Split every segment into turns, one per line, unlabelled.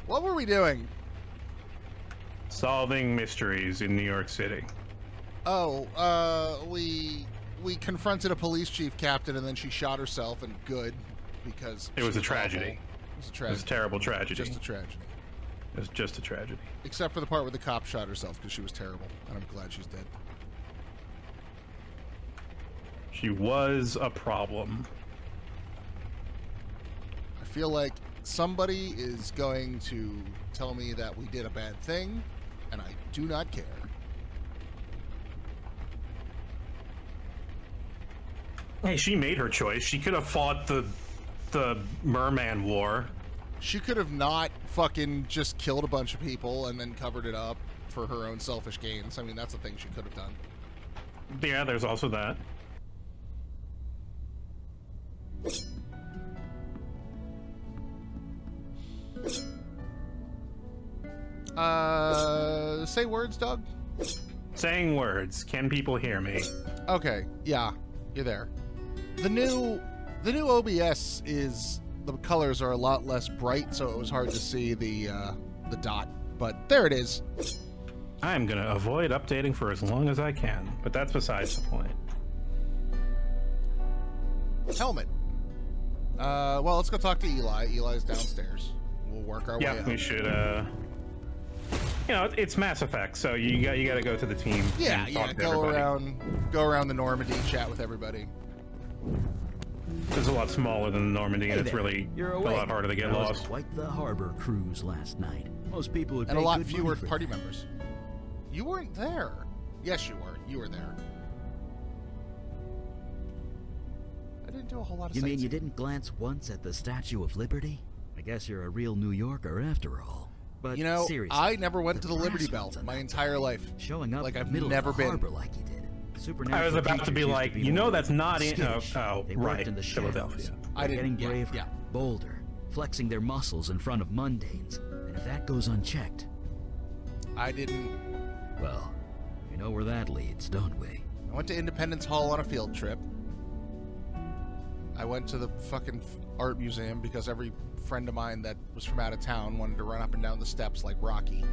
What were we doing?
Solving mysteries in New York City.
Oh, we confronted a police chief captain, and then she shot herself, and good, because
it was a tragedy.
It was a tragedy.
It was a terrible tragedy.
Just a tragedy.
It was just a tragedy.
Except for the part where the cop shot herself, because she was terrible, and I'm glad she's dead.
She was a problem.
I feel like somebody is going to tell me that we did a bad thing, and I do not care.
Hey, she made her choice. She could have fought the Merman War.
She could have not fucking just killed a bunch of people and then covered it up for her own selfish gains. I mean, that's a thing she could have done.
Yeah, there's also that.
Say words, Doug?
Saying words. Can people hear me?
Okay, yeah, you're there. The new OBS is, the colors are a lot less bright, so it was hard to see the dot, but there it is.
I'm gonna avoid updating for as long as I can, but that's besides the point.
Helmet. Well, let's go talk to Eli. Eli's downstairs. We'll work our way up.
Yeah, we should, you know, it's Mass Effect, so you gotta go to the team.
Yeah,
and talk to
go
everybody.
around the Normandy, chat with everybody.
It's a lot smaller than the Normandy, and it's really
a
lot harder to get lost.
Quite the harbor cruise last night. Most people would
and
pay
a lot
good
fewer
money for
party
that.
members. You weren't there. Yes, you were. You were there. I didn't do a whole lot of
You mean
sightseeing.
you didn't glance once at the Statue of Liberty? I guess you're a real New Yorker after all. But
you know,
seriously,
I never went to the Liberty Bell my entire life.
Showing up
like
in
I've
the middle
never
of the
been.
harbor like you did. Supernatural
I was about to be
creatures
like,
used
you know,
more
that's not in.
skittish.
Oh,
They worked
right,
in the
Philadelphia.
shadows.
I didn't.
Getting braver,
yeah.
bolder, flexing their muscles in front of mundanes. And if that goes unchecked,
I didn't.
well, you know where that leads, don't we?
I went to Independence Hall on a field trip. I went to the fucking art museum because every friend of mine that was from out of town wanted to run up and down the steps like Rocky.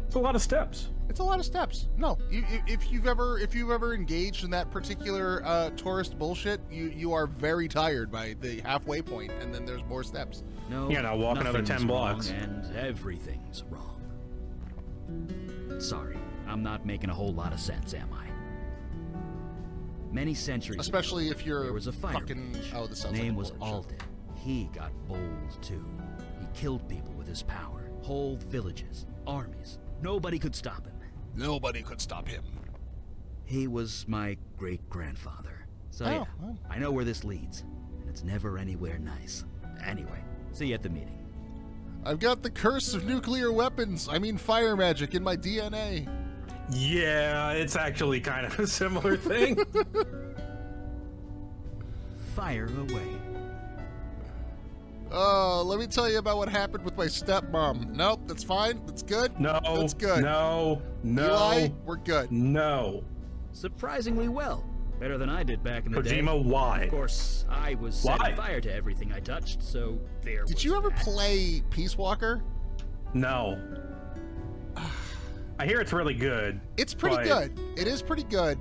It's a lot of steps.
It's a lot of steps. No, if you've ever engaged in that particular tourist bullshit, you are very tired by the halfway point, and then there's more steps.
No,
Yeah, now walk another 10
nothing's
blocks.
wrong and everything's wrong. Sorry, I'm not making a whole lot of sense, am I? Many centuries
Especially
ago,
if you're
there was a fire
fucking.
mage.
Oh, this sounds
His
like
name
a
was
boring show.
Alden. He got bold too. He killed people with his power. Whole villages, armies. Nobody could stop him.
Nobody could stop him.
He was my great-grandfather. So yeah,
well.
I know where this leads. And it's never anywhere nice. Anyway, see you at the meeting.
I've got the curse of nuclear weapons. I mean fire magic in my DNA.
Yeah, it's actually kind of a similar thing.
Fire away.
Oh, let me tell you about what happened with my stepmom. Nope, that's fine. That's good.
No,
that's good.
No,
Eli, we're good.
No.
Surprisingly well. Better than I did back in the day.
Kojima, why?
Of course, I was
Why?
setting fire to everything I touched, so there was
Did you ever
that.
play Peace Walker?
No. I hear it's really good.
It's pretty
but-
good. It is pretty good.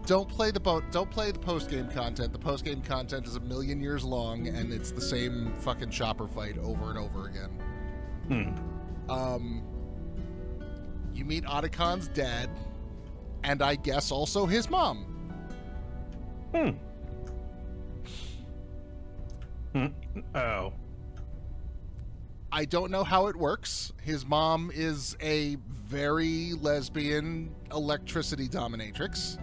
Don't play the post game content. The post game content is a million years long, and it's the same fucking chopper fight over and over again. You meet Otacon's dad, and I guess also his mom.
Oh.
I don't know how it works. His mom is a very lesbian electricity dominatrix.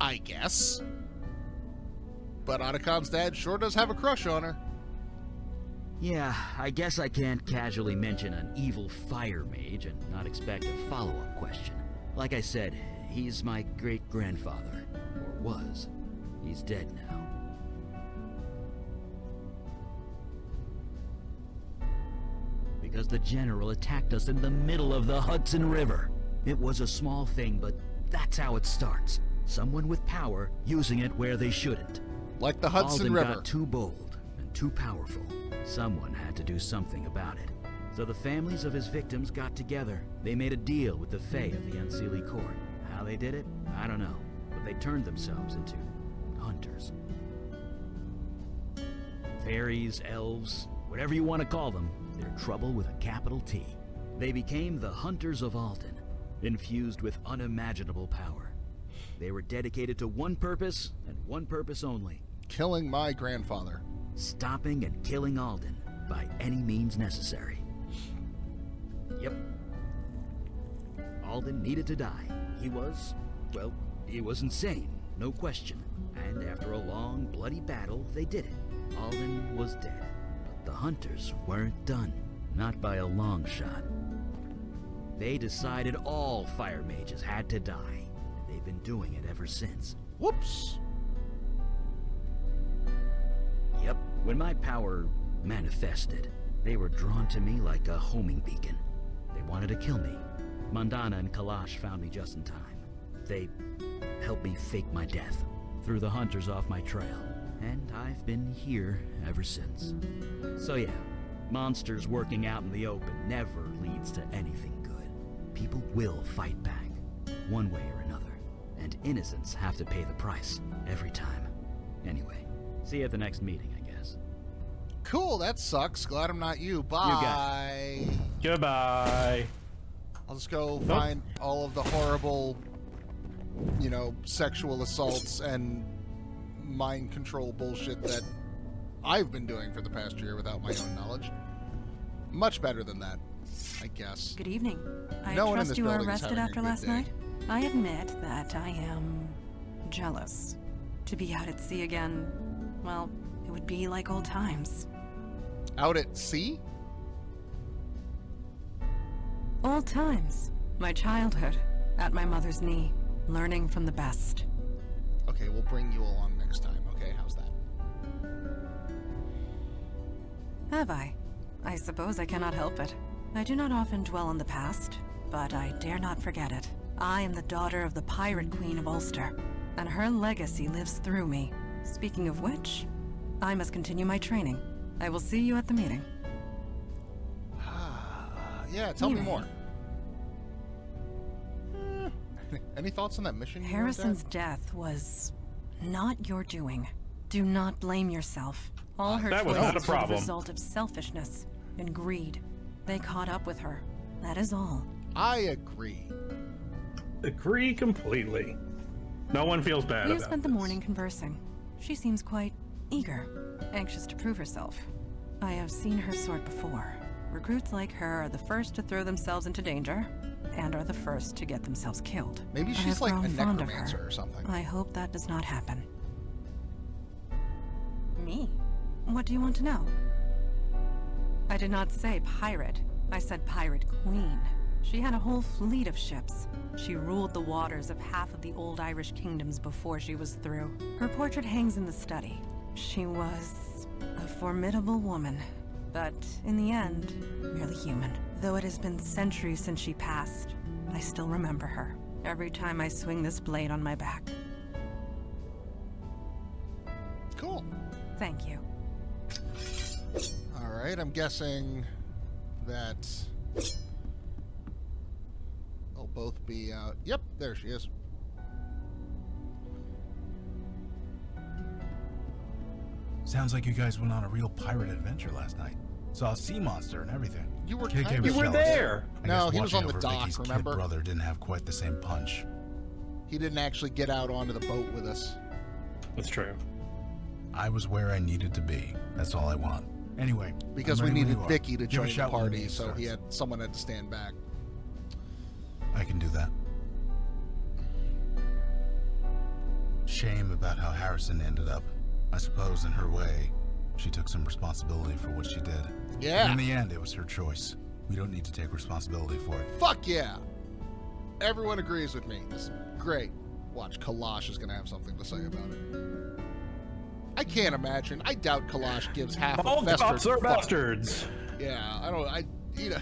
I guess. But Otacon's dad sure does have a crush on her.
Yeah, I guess I can't casually mention an evil fire mage and not expect a follow-up question. Like I said, he's my great-grandfather. Or was. He's dead now. Because the general attacked us in the middle of the Hudson River. It was a small thing, but that's how it starts. Someone with power using it where they shouldn't.
Like the Hudson
Alden
River.
got too bold and too powerful. Someone had to do something about it. So the families of his victims got together. They made a deal with the Fae of the Unseelie Court. How they did it, I don't know. But they turned themselves into hunters. Fairies, elves, whatever you want to call them, they're trouble with a capital T. They became the Hunters of Alden, infused with unimaginable power. They were dedicated to one purpose, and one purpose only.
Killing my grandfather.
Stopping and killing Alden by any means necessary. Yep. Alden needed to die. He was insane, no question. And after a long, bloody battle, they did it. Alden was dead. But the Hunters weren't done. Not by a long shot. They decided all fire mages had to die. And they've been doing it ever since.
Whoops.
Yep. When my power manifested, they were drawn to me like a homing beacon. They wanted to kill me. Mandana and Kalash found me just in time. They helped me fake my death, threw the Hunters off my trail, and I've been here ever since. So yeah, monsters working out in the open never leads to anything good. People will fight back, one way or another, and innocents have to pay the price every time. Anyway, see you at the next meeting, I guess.
Cool, that sucks. Glad I'm not you. Bye.
Goodbye.
I'll just go find all of the horrible, you know, sexual assaults and mind control bullshit that I've been doing for the past year without my own knowledge. Much better than that, I guess.
Good evening. I
No one in
trust
this
you were
building is
arrested
having a
after
good
last
day.
night. I admit that I am jealous. To be out at sea again, well, it would be like old times.
Out at sea?
Old times. My childhood. At my mother's knee. Learning from the best.
Okay, we'll bring you along next time. Okay, how's that?
Have I? I suppose I cannot help it. I do not often dwell on the past, but I dare not forget it. I am the daughter of the Pirate Queen of Ulster, and her legacy lives through me. Speaking of which, I must continue my training. I will see you at the meeting.
Yeah, tell me
Anyway.
more. Any thoughts on that mission? you wrote
Harrison's
down?
death was not your doing. Do not blame yourself. All her
That was
choices
not a
were
problem.
the result of selfishness and greed. They caught up with her. That is all.
I agree.
Agree completely. No one feels bad
We
about
have spent the
this.
morning conversing. She seems quite eager, anxious to prove herself. I have seen her sort before. Recruits like her are the first to throw themselves into danger, and are the first to get themselves killed.
Maybe
I
she's
have
like a
grown fond of
necromancer
her.
or something.
I hope that does not happen. Me? What do you want to know? I did not say pirate. I said pirate queen. She had a whole fleet of ships. She ruled the waters of half of the old Irish kingdoms before she was through. Her portrait hangs in the study. She was a formidable woman, but in the end, merely human. Though it has been centuries since she passed, I still remember her every time I swing this blade on my back.
Cool.
Thank you.
All right, I'm guessing that they'll both be out. Yep, there she is.
Sounds like you guys went on a real pirate adventure last night. Saw a sea monster and everything.
You were
KK
kind
was
of
You were
jealous.
there.
I
No,
guess
he was
watching
on the
over
dock,
Vicky's kid
remember?
brother didn't have quite the same punch.
He didn't actually get out onto the boat with us.
That's true.
I was where I needed to be. That's all I want. Anyway,
Because
I'm
we
ready when
needed
you are.
Vicky to
Give a
join the
shout when the
party,
meeting
so
starts.
someone had to stand back.
I can do that. Shame about how Harrison ended up. I suppose in her way, she took some responsibility for what she did.
Yeah.
And in the end, it was her choice. We don't need to take responsibility for it.
Fuck yeah! Everyone agrees with me. This is great. Watch, Kalash is going to have something to say about it. I can't imagine. I doubt Kalash gives half
All
a festered
cops are
fuck.
bastards.
Yeah, you know,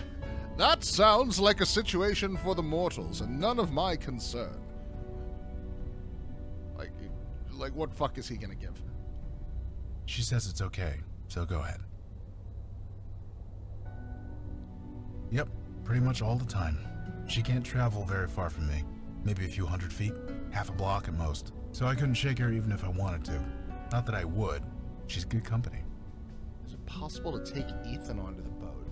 that sounds like a situation for the mortals and none of my concern. Like what fuck is he going to give?
She says it's okay. so go ahead. Yep, pretty much all the time. She can't travel very far from me. Maybe a few 100 feet, half a block at most. So I couldn't shake her even if I wanted to. Not that I would. She's good company.
Is it possible to take Ethan onto the boat?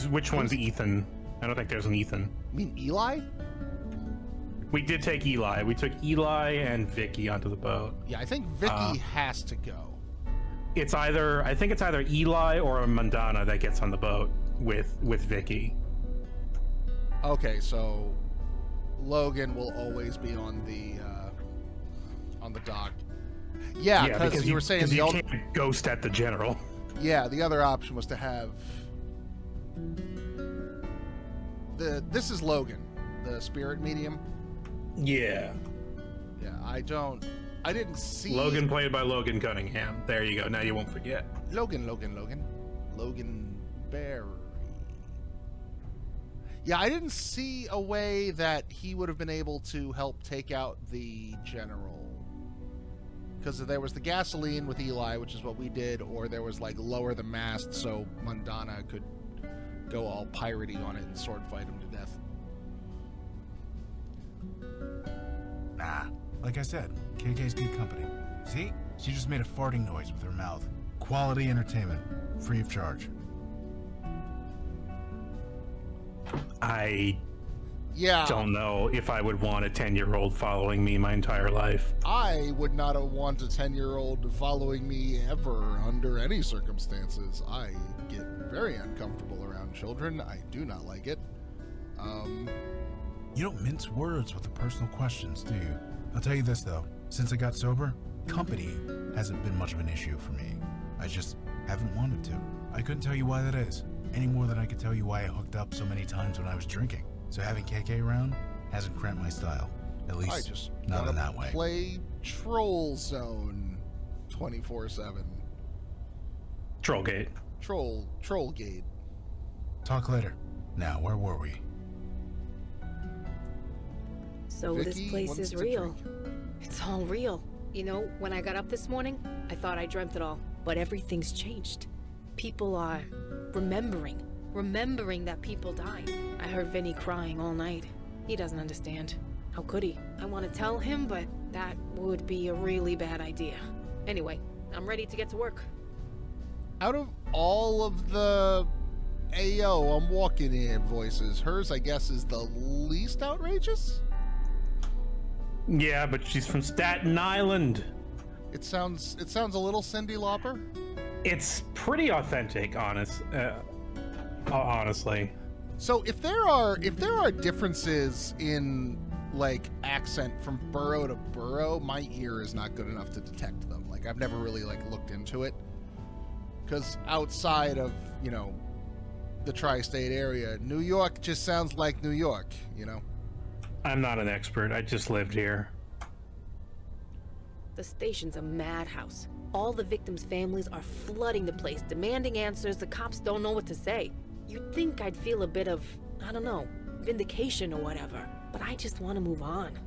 Which one's Ethan? I don't think there's an Ethan.
You mean Eli?
We did take Eli. We took Eli and Vicky onto the boat.
Yeah, I think Vicky has to go.
I think it's either Eli or Mandana that gets on the boat with Vicky.
Okay, so Logan will always be on the dock. Yeah, because you were saying
you can't ghost at the general.
Yeah, the other option was to have this is Logan, the spirit medium.
Yeah.
Yeah, I didn't see
Logan played by Logan Cunningham. There you go. Now you won't forget.
Logan Berry. Yeah, I didn't see a way that he would have been able to help take out the general. Because there was the gasoline with Eli, which is what we did, or there was like lower the mast so Mandana could go all piratey on it and sword fight him to death.
Nah, like I said, KK's good company. See? She just made a farting noise with her mouth. Quality entertainment, free of charge.
I don't know if I would want a 10-year-old following me my entire life.
I would not want a 10-year-old following me ever under any circumstances. I get very uncomfortable around children. I do not like it.
You don't mince words with the personal questions, do you? I'll tell you this, though. Since I got sober, company hasn't been much of an issue for me. I just haven't wanted to. I couldn't tell you why that is, any more than I could tell you why I hooked up so many times when I was drinking. So having KK around hasn't cramped my style. At least,
I just
not in that way.
Play Troll Zone 24/7.
Trollgate.
Trollgate.
Talk later. Now, where were we?
So
Vicky
this place
wants
is
to
real.
drink.
It's all real. You know, when I got up this morning, I thought I dreamt it all. But everything's changed. People are remembering that people died. I heard Vinny crying all night. He doesn't understand. How could he? I want to tell him, but that would be a really bad idea. Anyway, I'm ready to get to work.
Out of all of the Ayo, I'm walking in voices, hers, I guess, is the least outrageous?
Yeah, but she's from Staten Island.
It sounds a little Cyndi Lauper.
It's pretty authentic, honestly.
So if there are differences in like accent from borough to borough, my ear is not good enough to detect them. Like I've never really like looked into it, because outside of, you know, the tri-state area, New York just sounds like New York, you know.
I'm not an expert. I just lived here.
The station's a madhouse. All the victims' families are flooding the place, demanding answers. The cops don't know what to say. You'd think I'd feel a bit of, I don't know, vindication or whatever. But I just want to move on.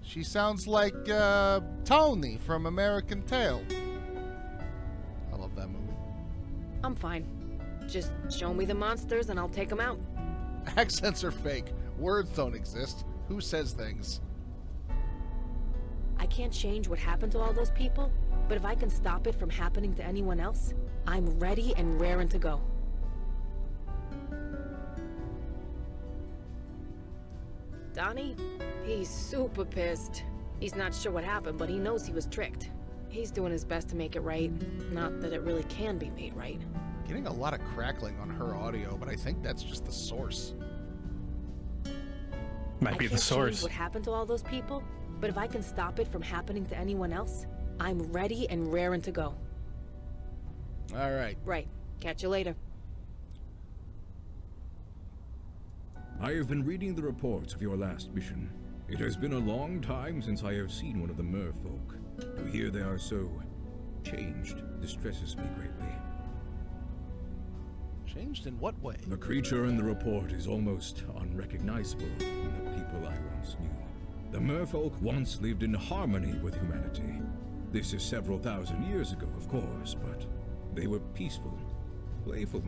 She sounds like Tony from American Tail. I love that movie.
I'm fine. Just show me the monsters and I'll take them out.
Accents are fake. Words don't exist. Who says things?
I can't change what happened to all those people, but if I can stop it from happening to anyone else, I'm ready and raring to go. Donnie? He's super pissed. He's not sure what happened, but he knows he was tricked. He's doing his best to make it right. Not that it really can be made right.
Getting a lot of crackling on her audio, but I think that's just the source.
Might be the
I can't
source.
change what happened to all those people, but if I can stop it from happening to anyone else, I'm ready and raring to go.
All right.
Right. Catch you later.
I have been reading the reports of your last mission. It has been a long time since I have seen one of the merfolk. To hear they are so changed distresses me greatly.
Changed in what way?
The creature in the report is almost unrecognizable from the people I once knew. The merfolk once lived in harmony with humanity. This is several thousand years ago, of course, but they were peaceful, playful,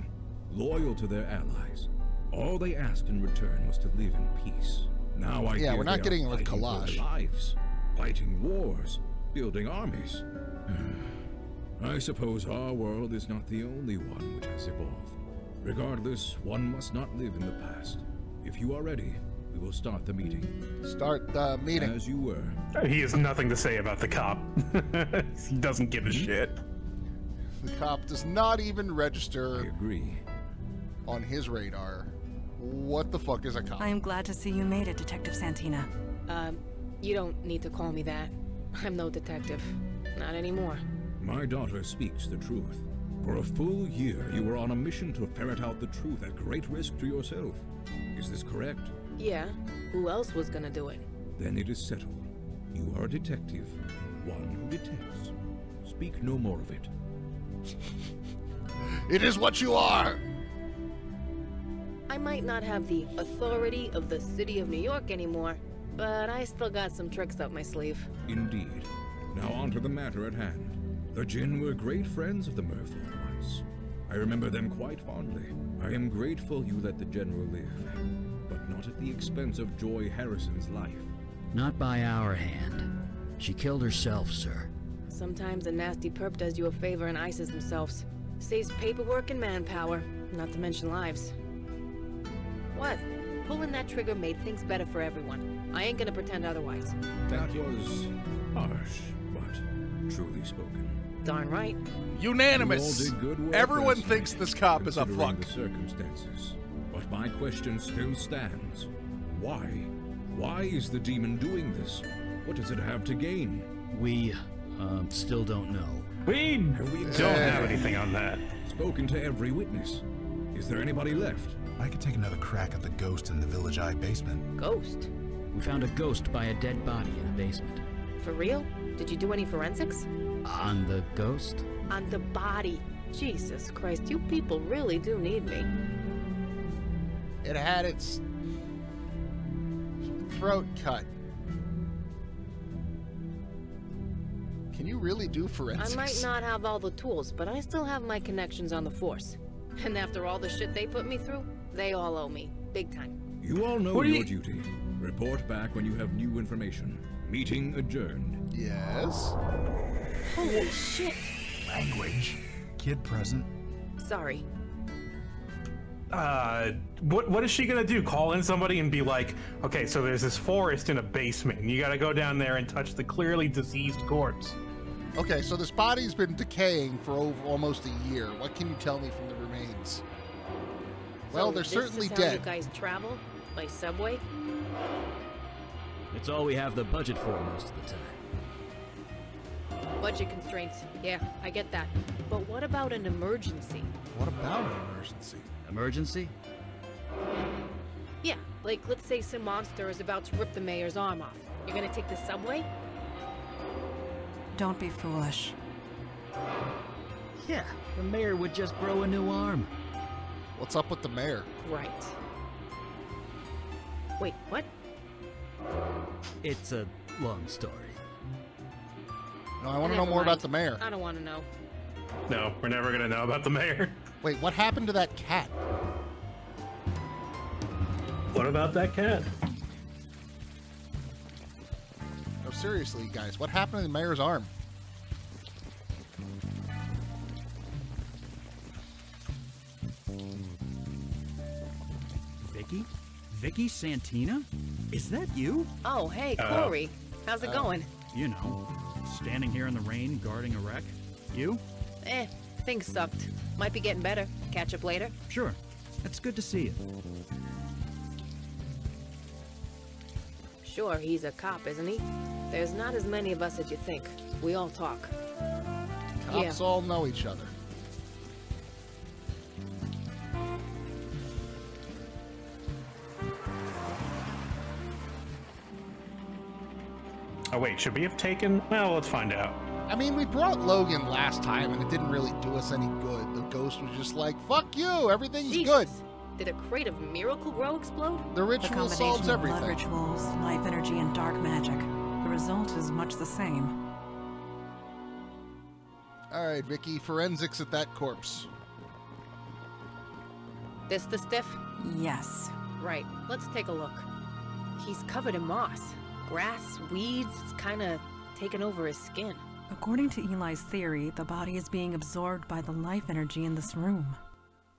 loyal to their allies. All they asked in return was to live in peace. Now I hear
we're not getting it with
fighting for
Kalash.
their lives, fighting wars, building armies. I suppose our world is not the only one which has evolved. Regardless, one must not live in the past. If you are ready, we will start the meeting.
Start the meeting.
As you were.
He has nothing to say about the cop. He doesn't give a shit.
The cop does not even
I
register
agree.
on his radar. What the fuck is a cop?
I am glad to see you made it, Detective Santina.
You don't need to call me that. I'm no detective. Not anymore.
My daughter speaks the truth. For a full year, you were on a mission to ferret out the truth at great risk to yourself. Is this correct?
Yeah, who else was gonna do it?
Then it is settled. You are a detective. One who detects. Speak no more of it.
It is what you are!
I might not have the authority of the city of New York anymore, but I still got some tricks up my sleeve.
Indeed. Now on to the matter at hand. The Jinn were great friends of the merfolk once. I remember them quite fondly. I am grateful you let the General live, but not at the expense of Joy Harrison's life.
Not by our hand. She killed herself, sir.
Sometimes a nasty perp does you a favor and ices themselves. Saves paperwork and manpower, not to mention lives. What? Pulling that trigger made things better for everyone. I ain't gonna pretend otherwise.
That was harsh, but truly spoken.
Darn right.
Unanimous!
You all did good work
Everyone
last
thinks
night,
this cop is a
considering
fuck.
the circumstances. But my question still stands. Why? Why is the demon doing this? What does it have to gain?
We, still don't know.
We don't have anything on that.
Spoken to every witness. Is there anybody left?
I could take another crack at the ghost in the Village Eye basement.
Ghost?
We found a ghost by a dead body in a basement.
For real? Did you do any forensics?
On the ghost?
On the body. Jesus Christ, you people really do need me.
It had its throat cut. Can you really do forensics?
I might not have all the tools, but I still have my connections on the Force. And after all the shit they put me through, they all owe me. Big time.
You all know
What do
your
you-
duty. Report back when you have new information. Meeting adjourned.
Yes.
Holy shit.
Language. Kid present.
Sorry.
What is she gonna do? Call in somebody and be like, okay, so there's this forest in a basement, and you gotta go down there and touch the clearly diseased corpse.
Okay, so this body's been decaying for almost a year. What can you tell me from the remains? Well,
So
they're
this
certainly
is how
dead.
you guys travel? By subway?
It's all we have the budget for most of the time.
Budget constraints. Yeah, I get that. But what about an emergency?
What about an emergency?
Emergency?
Yeah, like let's say some monster is about to rip the mayor's arm off. You're gonna take the subway?
Don't be foolish.
Yeah, the mayor would just grow a new arm.
What's up with the mayor?
Right. Wait, what?
It's a long story.
No, I want to
Never
know more about
mind.
the mayor.
I don't want to know.
No, we're never gonna know about the mayor.
Wait, what happened to that cat?
What about that cat?
No, seriously, guys, what happened to the mayor's arm?
Vicky? Vicky Santina? Is that you?
Oh, hey, Corey. How's it going?
You know, standing here in the rain, guarding a wreck. You?
Things sucked. Might be getting better. Catch up later.
Sure. It's good to see you.
Sure, he's a cop, isn't he? There's not as many of us as you think. We all talk.
Cops all know each other.
Oh wait, should we have taken? Well, let's find out.
I mean, we brought Logan last time, and it didn't really do us any good. The ghost was just like, fuck you, everything's
Jesus.
good.
Did a crate of Miracle Grow explode?
The
The
ritual
combination
solves
of blood
everything.
rituals, life energy, and dark magic. The result is much the same.
Alright, Vicky, forensics at that corpse.
This the stiff?
Yes.
Right, let's take a look. He's covered in moss. Grass, weeds, it's kinda taken over his skin.
According to Eli's theory, the body is being absorbed by the life energy in this room.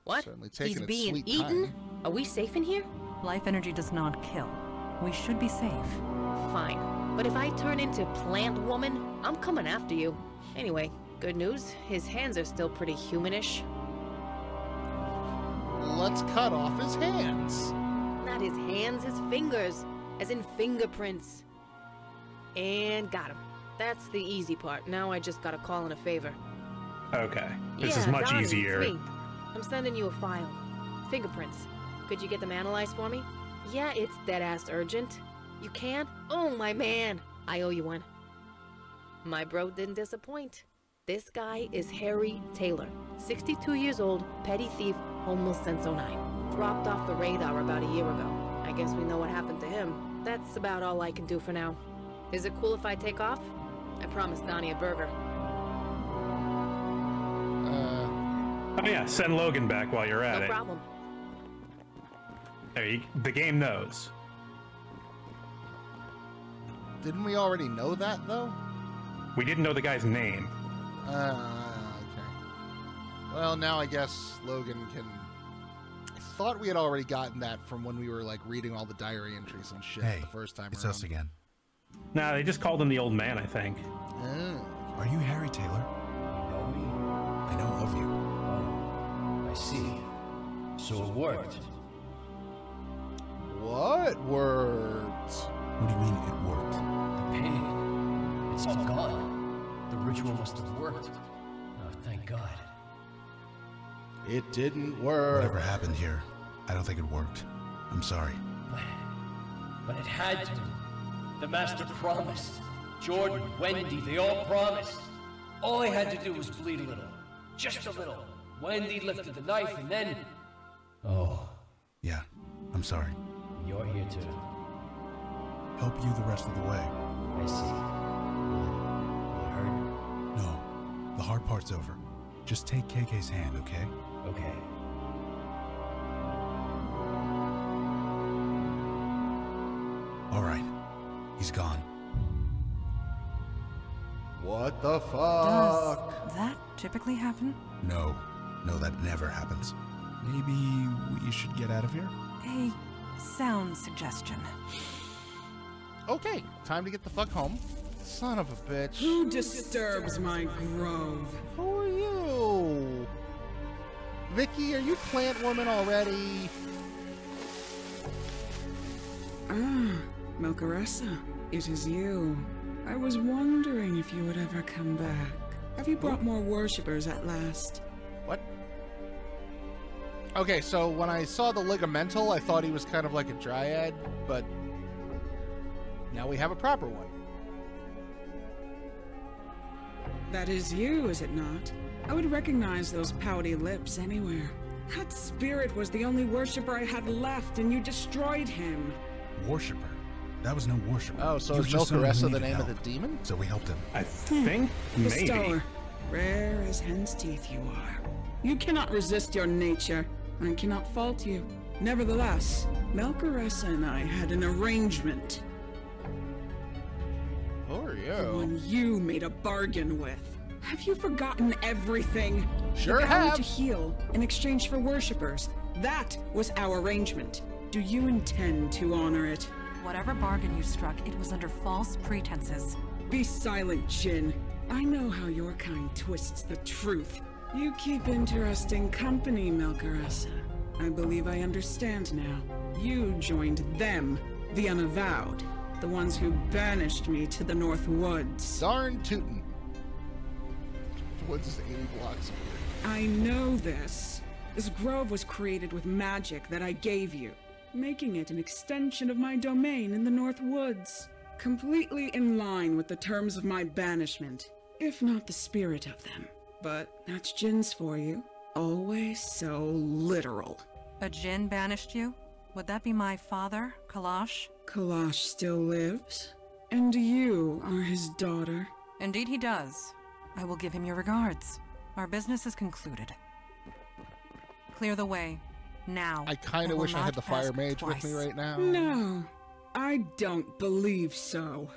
What?
Certainly taking
He's
its
being
sweet
eaten?
time.
Are we safe in here?
Life energy does not kill. We should be safe.
Fine. But if I turn into plant woman, I'm coming after you. Anyway, good news, his hands are still pretty humanish.
Let's cut off his hands.
Not his hands, his fingers. As in fingerprints. And got him. That's the easy part. Now I just gotta call in a favor.
Okay. This
Yeah,
is much
Donnie,
easier.
It's me. I'm sending you a file. Fingerprints. Could you get them analyzed for me? Yeah, it's dead-ass urgent. You can? Oh, my man. I owe you one. My bro didn't disappoint. This guy is Harry Taylor. 62 years old, petty thief, homeless since '09. Dropped off the radar about a year ago. I guess we know what happened to him. That's about all I can do for now. Is it cool if I take off? I promised Donnie a burger.
Oh yeah, send Logan back while you're at
No
it.
problem.
The game knows.
Didn't we already know that, though?
We didn't know the guy's name.
Okay. Well, now I guess Logan can... I thought we had already gotten that from when we were, like, reading all the diary entries and shit
Hey,
the first time
it's
around.
us again.
Nah, they just called him the old man, I think.
Oh.
Are you Harry Taylor?
You know me?
I know of you.
Oh, I see. So it worked.
What words?
What do you mean it worked?
The pain. It's all gone. The ritual must have worked. Oh, thank God.
It didn't work.
Whatever happened here, I don't think it worked. I'm sorry.
But it had to. The Master promised. Jordan, Wendy, they all promised. All I had to do was bleed a little. Just a little. Wendy lifted the knife and then... Oh,
Yeah, I'm sorry.
and you're here to...
Help you the rest of the way.
I see. Will it hurt?
No, the hard part's over. Just take KK's hand, okay?
Okay.
All right. He's gone.
What the
Does
fuck?
that typically happen?
No, that never happens. Maybe we should get out of here?
A sound suggestion.
Okay, time to get the fuck home. Son of a bitch.
Who disturbs my grove?
Who are you? Vicky, are you plant woman already?
Ah, Melcaressa, it is you. I was wondering if you would ever come back. Have you brought more worshippers at last?
What? Okay, so when I saw the ligamental, I thought he was kind of like a dryad, but now we have a proper one.
That is you, is it not? I would recognize those pouty lips anywhere. That spirit was the only worshipper I had left, and you destroyed him.
Worshipper? That was no worshiper.
Oh, so
He
is
was just someone who
Melcaressa the
needed
name of
help.
the demon?
So we helped him.
I think
The
maybe.
star. Rare as hen's teeth you are. You cannot resist your nature. I cannot fault you. Nevertheless, Melcaressa and I had an arrangement.
Who are
The
you?
one you made a bargain with. Have you forgotten everything?
Sure
the power
have.
to heal in exchange for worshippers. That was our arrangement. Do you intend to honor it?
Whatever bargain you struck, it was under false pretenses.
Be silent, Jin. I know how your kind twists the truth. You keep interesting company, Melcaressa. I believe I understand now. You joined them, the Unavowed. The ones who banished me to the North Woods.
Darn tootin'. Woods is 80 blocks away.
I know this. This grove was created with magic that I gave you, making it an extension of my domain in the North Woods. Completely in line with the terms of my banishment, if not the spirit of them. But that's Jin's for you. Always so literal.
A Jinn banished you? Would that be my father, Kalash?
Kalash still lives, and you are his daughter.
Indeed he does. I will give him your regards. Our business is concluded. Clear the way. Now.
I kind of wish I had the fire mage with me right now.
No, I don't believe so.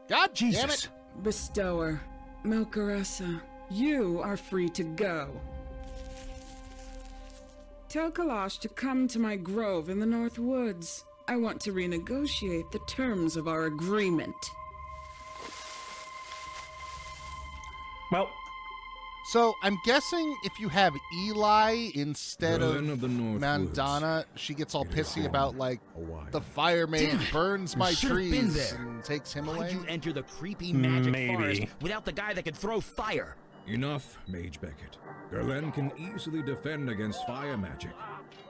God damn it!
Bestower, Melcaressa, you are free to go. Tell Kalash to come to my grove in the North Woods. I want to renegotiate the terms of our agreement.
Well,
so I'm guessing if you have Eli instead of
the North
Mandana,
Woods.
she gets all pissy about like the fire mage burns my trees and takes him away.
Why'd you enter the creepy magic forest without the guy that could throw fire?
Enough, Mage Beckett. Gerlen can easily defend against fire magic.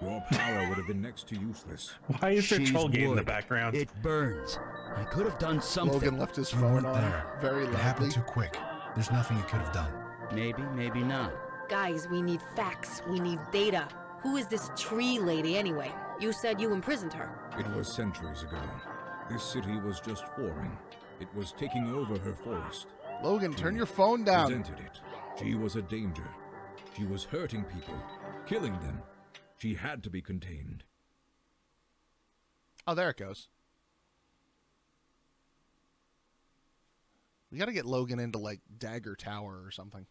Your power would have been next to useless.
Why is there troll gate in the background?
It burns. I could have done something.
Logan left his phone on
there.
very
It
loudly.
happened too quick. There's nothing you could have done.
Maybe, maybe not.
Guys, we need facts. We need data. Who is this tree lady anyway? You said you imprisoned her.
It was centuries ago. This city was just forming. It was taking over her forest.
Logan, turn your phone down.
Presented it. She was a danger. She was hurting people, killing them. She had to be contained.
Oh, there it goes. We gotta get Logan into, like, Dagger Tower or something.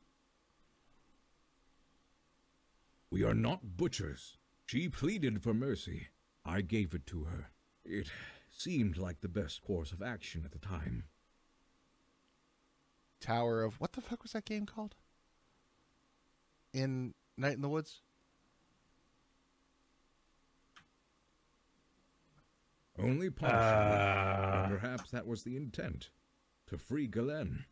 We are not butchers. She pleaded for mercy. I gave it to her. It seemed like the best course of action at the time.
Tower of... What the fuck was that game called? In Night in the Woods?
Only partially. Perhaps that was the intent. To free Galen.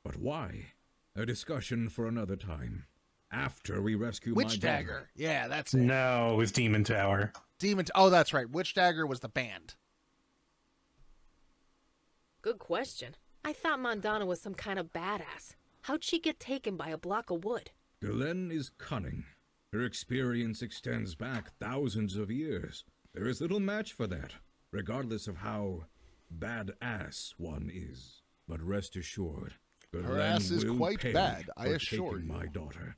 But why? A discussion for another time. After we rescue my daughter.
Witch Dagger. Yeah, that's it.
No, it was Demon Tower.
Oh, that's right. Witch Dagger was the band.
Good question. I thought Mandana was some kind of badass. How'd she get taken by a block of wood?
Galen is cunning. Her experience extends back thousands of years. There is little match for that, regardless of how badass one is. But rest assured,
her ass is quite bad, I assure you.
My daughter.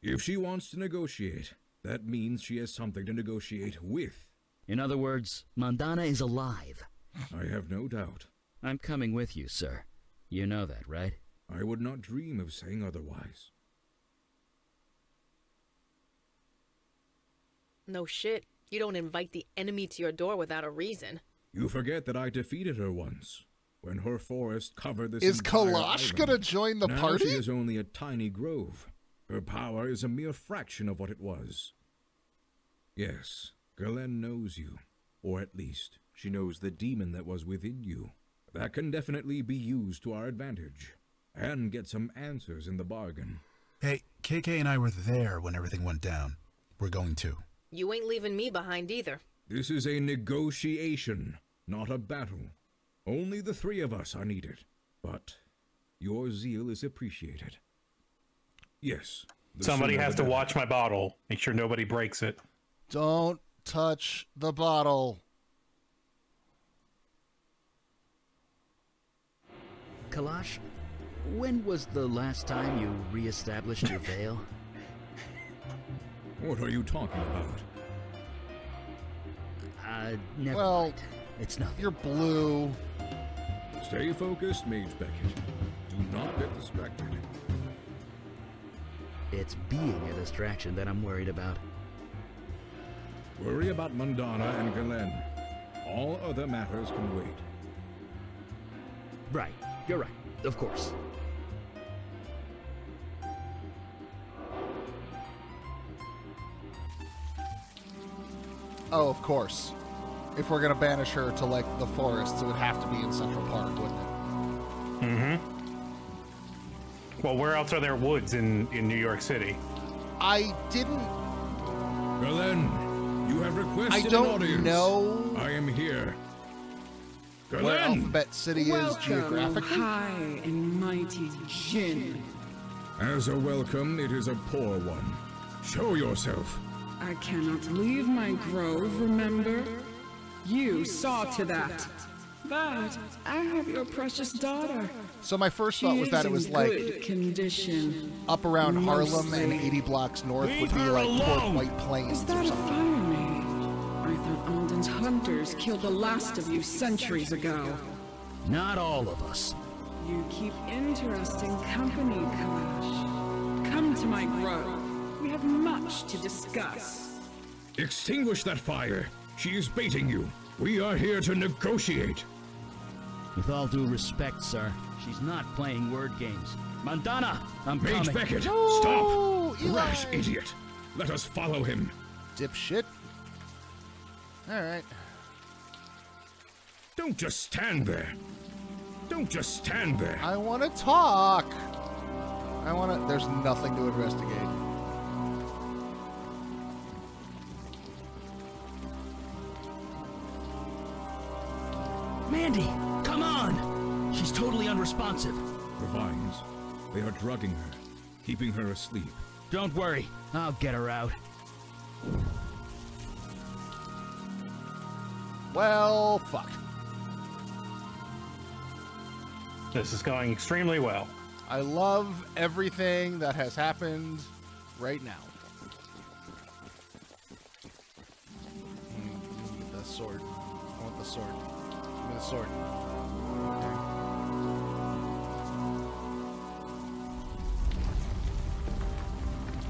If she wants to negotiate, that means she has something to negotiate with.
In other words, Mandana is alive.
I have no doubt.
I'm coming with you, sir. You know that, right?
I would not dream of saying otherwise.
No shit. You don't invite the enemy to your door without a reason.
You forget that I defeated her once, when her forest covered this
Is
entire
Kalash
island.
gonna join the
now
party?
She is only a tiny grove. Her power is a mere fraction of what it was. Yes, Galen knows you. Or at least, she knows the demon that was within you. That can definitely be used to our advantage. And get some answers in the bargain.
Hey, KK and I were there when everything went down. We're going too.
You ain't leaving me behind either.
This is a negotiation, not a battle. Only the three of us are needed. But your zeal is appreciated. Yes.
Somebody has to watch my bottle. Make sure nobody breaks it.
Don't touch the bottle.
Kalash, when was the last time you re-established your veil?
What are you talking about?
Never
Well,
mind. It's nothing.
You're blue.
Stay focused, Mage Beckett. Do not get distracted.
It's being a distraction that I'm worried about.
Worry about Mandana and Galen. All other matters can wait.
Right. You're right. Of course.
Oh, of course. If we're gonna banish her to, like, the forests, it would have to be in Central Park, wouldn't it?
Mm-hmm. Well, where else are there woods in New York City?
I didn't...
Galen, you have requested
I don't
an audience.
know
I am here.
where
Galen!
Alphabet City is
Welcome,
geographically.
high and mighty Jinn.
As a welcome, it is a poor one. Show yourself.
I cannot leave my grove, remember? You saw to that. But I have your precious daughter.
So my first
She
thought was
is
that it
in
was like
good condition.
up around Harlem and
Mostly.
80 blocks north would be like toward White Plains
Is
or
that a
something.
fire maid? I thought Alden's hunters killed the last of you centuries ago.
Not all of us.
You keep interesting company, Kalash. Come to my grove. We have much to discuss.
Extinguish that fire. She is baiting you. We are here to negotiate.
With all due respect, sir, she's not playing word games. Mandana, I'm
Mage
coming.
Beckett,
No,
stop!
Eli.
Rash idiot. Let us follow him.
Dipshit. Alright.
Don't just stand there. Don't just stand there.
I want to talk. There's nothing to investigate.
Mandy, come on! She's totally unresponsive.
The vines. They are drugging her, keeping her asleep.
Don't worry, I'll get her out.
Well, fuck.
This is going extremely well.
I love everything that has happened right now. The sword. I want the sword. Give me the sword.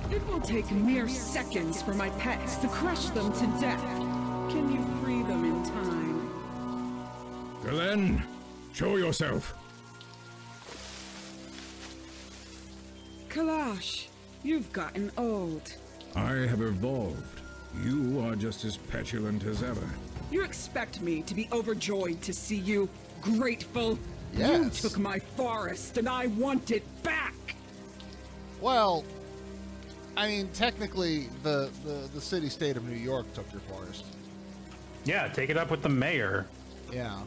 It will take mere seconds for my pets to crush them to death. Can you free them in time?
Galen, show yourself.
Kalash, you've gotten old.
I have evolved. You are just as petulant as ever.
You expect me to be overjoyed to see you? Grateful?
Yes.
You took my forest and I want it back!
Well, I mean, technically, the city-state of New York took your forest.
Yeah, take it up with the mayor.
Yeah.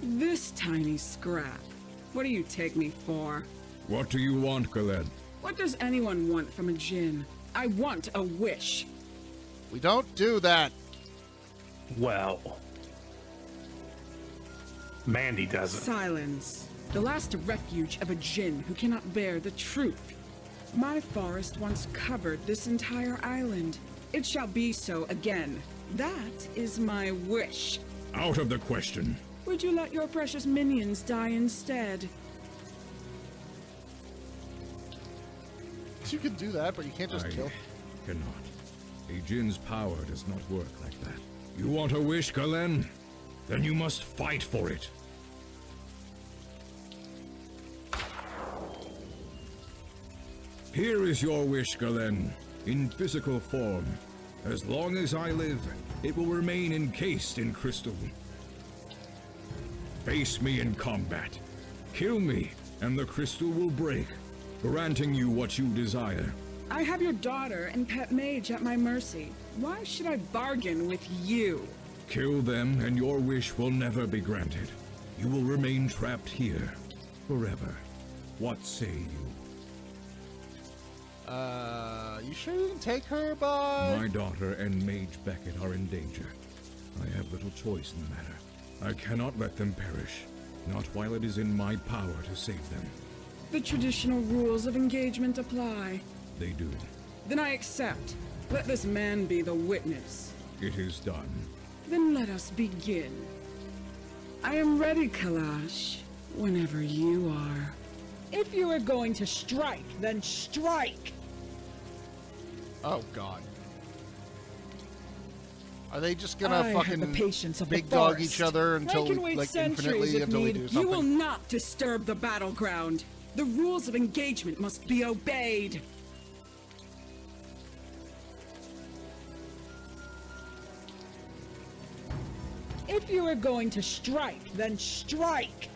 This tiny scrap. What do you take me for?
What do you want, Galen?
What does anyone want from a djinn? I want a wish.
We don't do that.
Well, Mandy doesn't.
Silence. The last refuge of a djinn who cannot bear the truth. My forest once covered this entire island. It shall be so again. That is my wish.
Out of the question.
Would you let your precious minions die instead?
You can do that, but you can't just kill.
Cannot. A djinn's power does not work like that. You want a wish, Galen? Then you must fight for it. Here is your wish, Galen, in physical form. As long as I live, it will remain encased in crystal. Face me in combat. Kill me, and the crystal will break, granting you what you desire.
I have your daughter and pet mage at my mercy. Why should I bargain with you?
Kill them, and your wish will never be granted. You will remain trapped here, forever. What say you?
You sure you can take her, bud?
My daughter and Mage Beckett are in danger. I have little choice in the matter. I cannot let them perish, not while it is in my power to save them.
The traditional rules of engagement apply.
They do.
Then I accept. Let this man be the witness.
It is done.
Then let us begin. I am ready, Kalash, whenever you are. If you are going to strike, then strike!
Oh, God. Are they just gonna
I have
fucking
the patience of
big
the
dog
forest.
each other until,
I can wait
like,
centuries
infinitely
if
until we
need.
do something?
You will not disturb the battleground. The rules of engagement must be obeyed. If you are going to strike, then strike!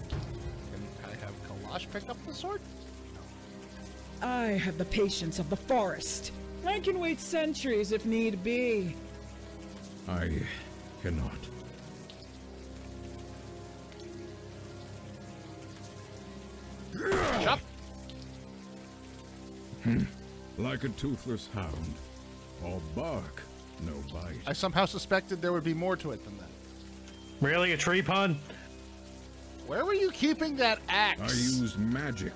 Can I have Kalash pick up the sword?
I have the patience of the forest. I can wait centuries if need be.
I cannot.
Chop!
Like a toothless hound. Or bark. no bite.
I somehow suspected there would be more to it than that.
Really? A tree pun?
Where were you keeping that axe?
I used magic.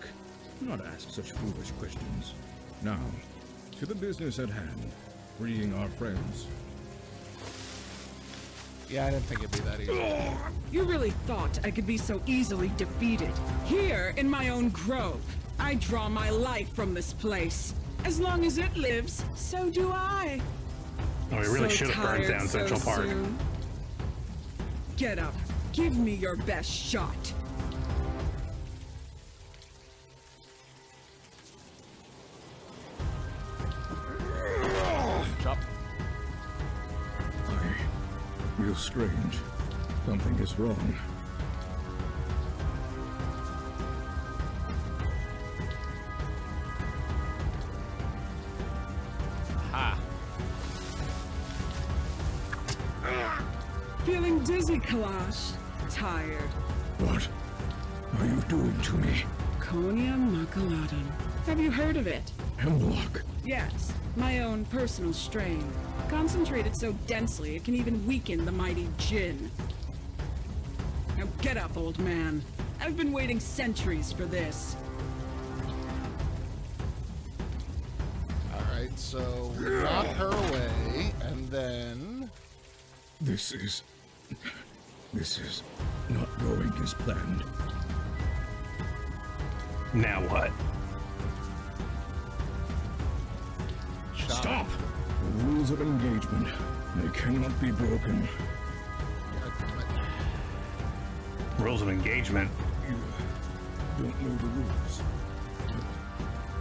Do not ask such foolish questions. Now, to the business at hand. Freeing our friends.
Yeah, I didn't think it'd be that easy.
You really thought I could be so easily defeated? Here, in my own grove, I draw my life from this place. As long as it lives, so do I.
Oh, we really
So
should have burned
tired
down
so
Central Park.
soon. Get up. Give me your best shot.
Chop.
I feel strange. Something is wrong.
Ha.
Feeling dizzy, Kalash. Tired.
What are you doing to me?
Konia Makaladan. Have you heard of it?
Hemlock.
Yes, my own personal strain. Concentrated so densely it can even weaken the mighty Jinn. Now get up, old man. I've been waiting centuries for this.
Alright, so we knock her away, and then...
This is not going as planned.
Now what?
Stop! The rules of engagement. They cannot be broken.
Rules of engagement.
You don't know the rules.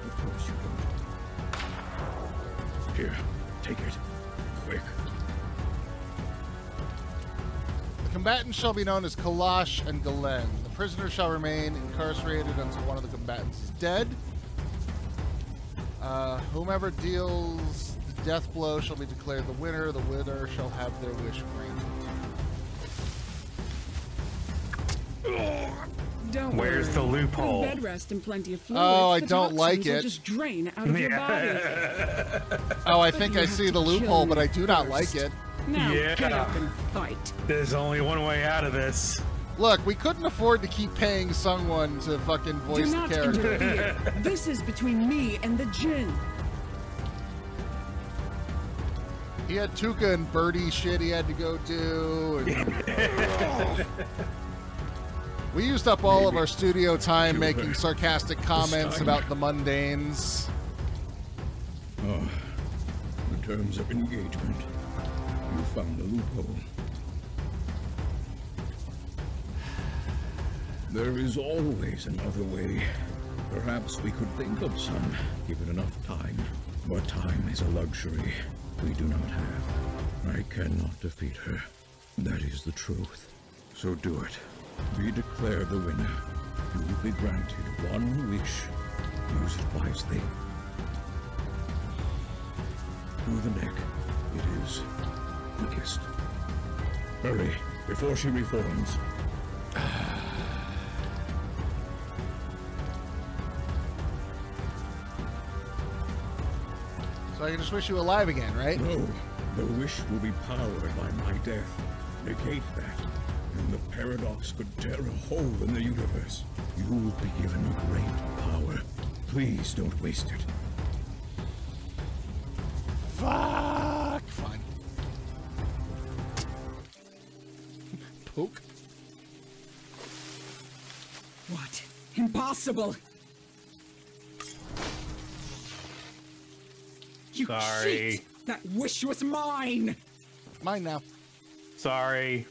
Of course you don't. Here, take it. Quick.
The combatants shall be known as Kalash and Galen. The prisoner shall remain incarcerated until one of the combatants is dead. Whomever deals the death blow shall be declared the winner. The winner shall have their wish granted.
Don't
Where's
worry.
the loophole?
With bed rest and plenty of fluids,
Oh, I
the
don't like
toxins will
it.
just drain out of your body.
Oh, I
But
think
you
I
have
see
to
the
kill
loophole,
me
but I do not like
first.
it.
Now get
Yeah.
up and fight.
There's only one way out of this.
Look, we couldn't afford to keep paying someone to fucking voice
Do
the
not
character.
interfere. This is between me and the Jinn.
He had Tuca and Birdie shit he had to go do. And... we used up all of our studio time making sarcastic comments about the mundanes.
Oh, the terms of engagement. You found the loophole. There is always another way. Perhaps we could think of some, given enough time. But time is a luxury we do not have. I cannot defeat her. That is the truth. So do it. Be declared the winner. You will be granted one wish. Use it wisely. Through the neck. It is weakest. Hurry, before she reforms.
So I can just wish you alive again, right?
No, the wish will be powered by my death. Negate that, and the paradox could tear a hole in the universe. You will be given a great power. Please don't waste it.
Fuck. Fine. Poke.
What? Impossible! You
Sorry.
cheat! That wish was mine!
Mine now.
Sorry.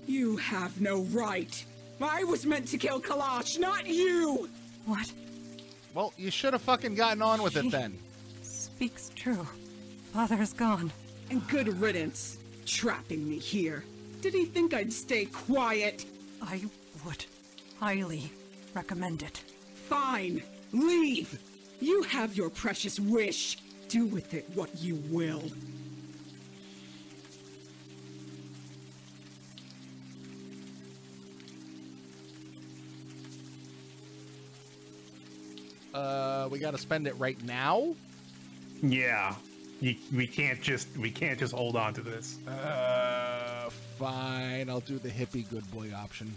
You have no right. I was meant to kill Kalash, not you!
What?
Well, you should have fucking gotten on with it then.
Speaks true. Father is gone.
And good riddance. Trapping me here. Did he think I'd stay quiet?
I would highly recommend it.
Fine. Leave. You have your precious wish. Do with it what you will.
We gotta spend it right now?
Yeah. we can't just hold on to this.
Fine. I'll do the hippie good boy option.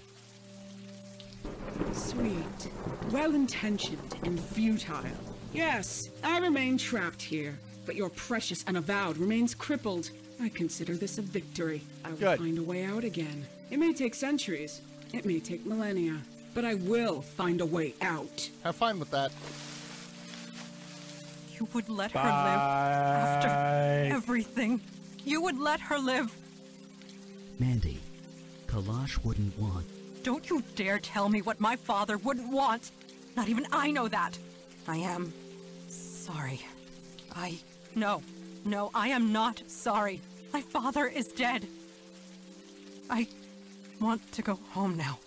Sweet, well-intentioned, and futile. Yes, I remain trapped here, but your precious Unavowed remains crippled. I consider this a victory. I will find a way out again. It may take centuries, it may take millennia, but I will find a way out.
Have fun with that.
You would let her live after everything. You would let her live.
Mandy, Kalash wouldn't want.
Don't you dare tell me what my father wouldn't want. Not even I know that. I am sorry. No, I am not sorry. My father is dead. I want to go home now.